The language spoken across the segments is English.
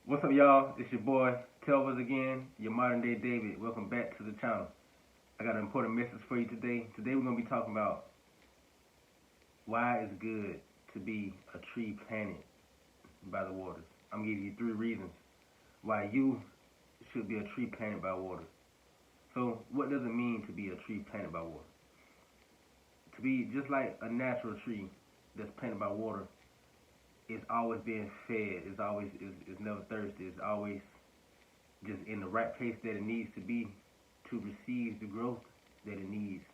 What's up, y'all? It's your boy, Telvers again, your modern day David. Welcome back to the channel. I got an important message for you today. Today we're going to be talking about why it's good to be a tree planted by the waters. I'm going to give you 3 reasons why you should be a tree planted by water. So, what does it mean to be a tree planted by water? To be just like a natural tree that's planted by water, it's always being fed. It's never thirsty. It's always just in the right place that it needs to be to receive the growth that it needs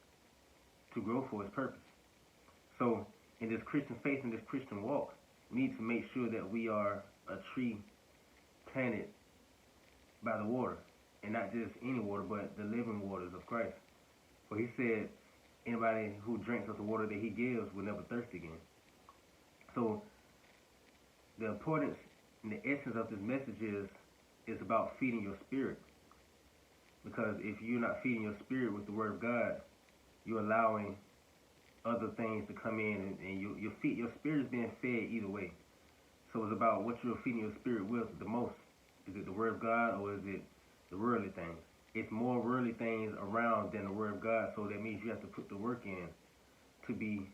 to grow for its purpose. So, in this Christian faith, in this Christian walk, we need to make sure that we are a tree planted by the water, and not just any water, but the living waters of Christ. For he said, anybody who drinks of the water that he gives will never thirst again. So, the importance and the essence of this message is about feeding your spirit. Because if you're not feeding your spirit with the Word of God, you're allowing other things to come in, and your spirit is being fed either way. So it's about what you're feeding your spirit with the most. Is it the Word of God, or is it the worldly things? It's more worldly things around than the Word of God, so that means you have to put the work in to be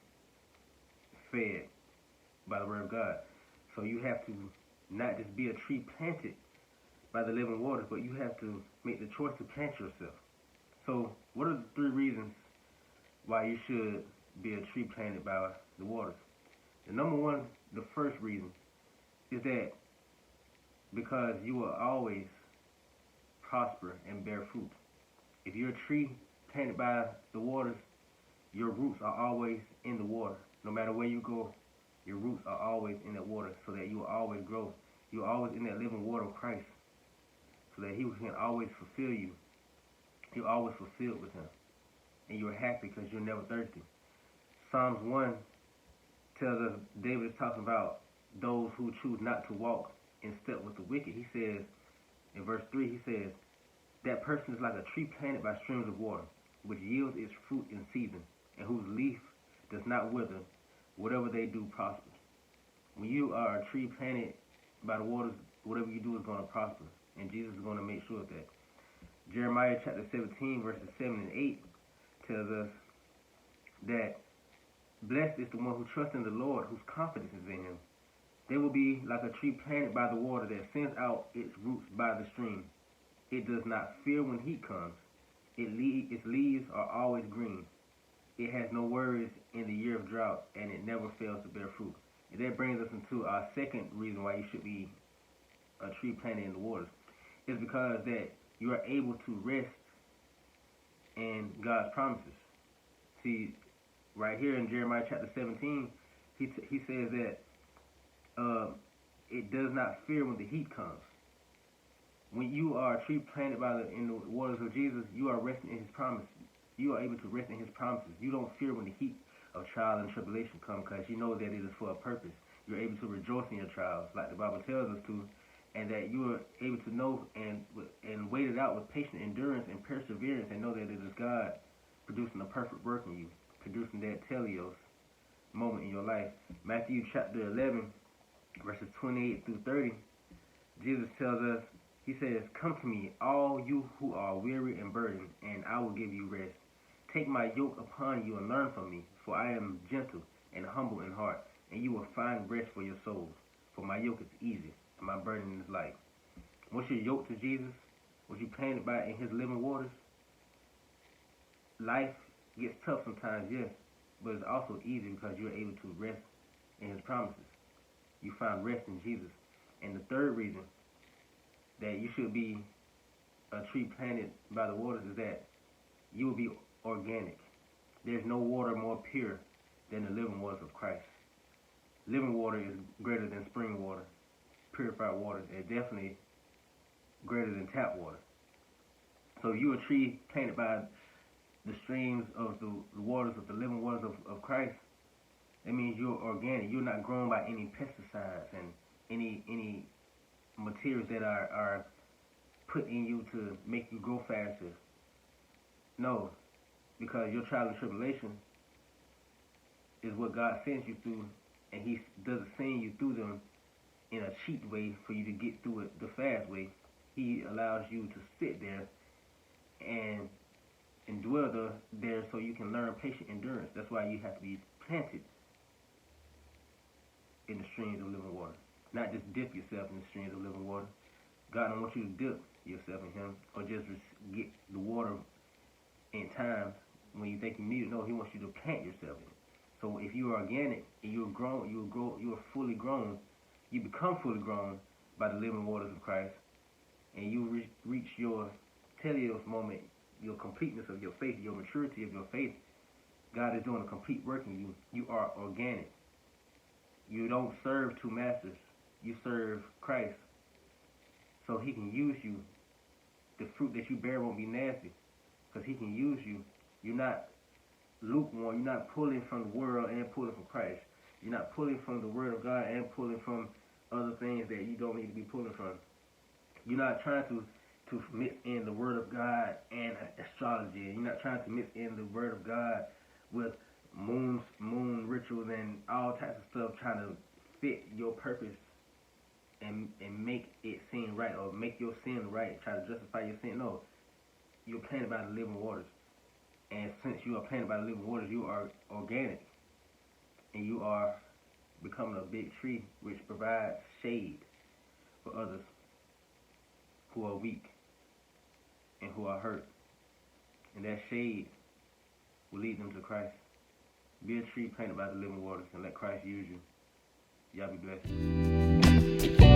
fed by the Word of God. So you have to not just be a tree planted by the living waters, but you have to make the choice to plant yourself. So what are the 3 reasons why you should be a tree planted by the waters? The number one, the first reason, is that because you will always prosper and bear fruit. If you're a tree planted by the waters, your roots are always in the water. No matter where you go, your roots are always in that water, so that you will always grow. You're always in that living water of Christ, so that he can always fulfill you. You're always fulfilled with him, and you're happy because you're never thirsty. Psalms 1 tells us, David is talking about those who choose not to walk in step with the wicked. He says, in verse 3, he says, that person is like a tree planted by streams of water, which yields its fruit in season, and whose leaf does not wither. Whatever they do prospers. When you are a tree planted by the waters, whatever you do is going to prosper, and Jesus is going to make sure of that. Jeremiah chapter 17, verses 7 and 8 tells us that blessed is the one who trusts in the Lord, whose confidence is in him. They will be like a tree planted by the water that sends out its roots by the stream. It does not fear when heat comes. Its leaves are always green. It has no worries in the year of drought, and it never fails to bear fruit. And that brings us into our second reason why you should be a tree planted in the waters. It's because that you are able to rest in God's promises. See, right here in Jeremiah chapter 17, he says that it does not fear when the heat comes. When you are a tree planted in the waters of Jesus, you are resting in his promises. You are able to rest in his promises. You don't fear when the heat of trial and tribulation come, because you know that it is for a purpose. You're able to rejoice in your trials, like the Bible tells us to, and that you are able to know and wait it out with patient endurance and perseverance, and know that it is God producing a perfect work in you, producing that teleos moment in your life. Matthew chapter 11, verses 28 through 30, Jesus tells us, he says, come to me, all you who are weary and burdened, and I will give you rest. Take my yoke upon you and learn from me, for I am gentle and humble in heart, and you will find rest for your souls. For my yoke is easy, and my burden is light. Once you're yoked to Jesus, once you're planted by in his living waters, life gets tough sometimes, yes, but it's also easy because you're able to rest in his promises. You find rest in Jesus. And the third reason that you should be a tree planted by the waters is that you will be organic. There's no water more pure than the living waters of Christ. Living water is greater than spring water, purified water, and definitely greater than tap water. So if you're a tree planted by the streams of the waters of the living waters of Christ, that means you're organic. You're not grown by any pesticides and any materials that are put in you to make you grow faster. No, because your trial and tribulation is what God sends you through, and he doesn't send you through them in a cheap way for you to get through it the fast way. He allows you to sit there and dwell there so you can learn patient endurance. That's why you have to be planted in the streams of living water. Not just dip yourself in the streams of living water. God don't want you to dip yourself in Him or just get the water in times when you think you need it. No, He wants you to plant yourself in it. So if you are organic and you are fully grown, you become fully grown by the living waters of Christ, and you reach your teleos moment, your completeness of your faith, your maturity of your faith. God is doing a complete work in you. You are organic. You don't serve two masters. You serve Christ. So He can use you. The fruit that you bear won't be nasty, because He can use you. You're not lukewarm. You're not pulling from the world and pulling from Christ. You're not pulling from the Word of God and pulling from other things that you don't need to be pulling from. You're not trying to mix in the Word of God and astrology. You're not trying to mix in the Word of God with moon rituals and all types of stuff, trying to fit your purpose and make it seem right, or make your sin right, try to justify your sin. No, you're planted by the living waters. And since you are planted by the living waters, you are organic. And you are becoming a big tree which provides shade for others who are weak and who are hurt. And that shade will lead them to Christ. Be a tree planted by the living waters and let Christ use you. Y'all be blessed.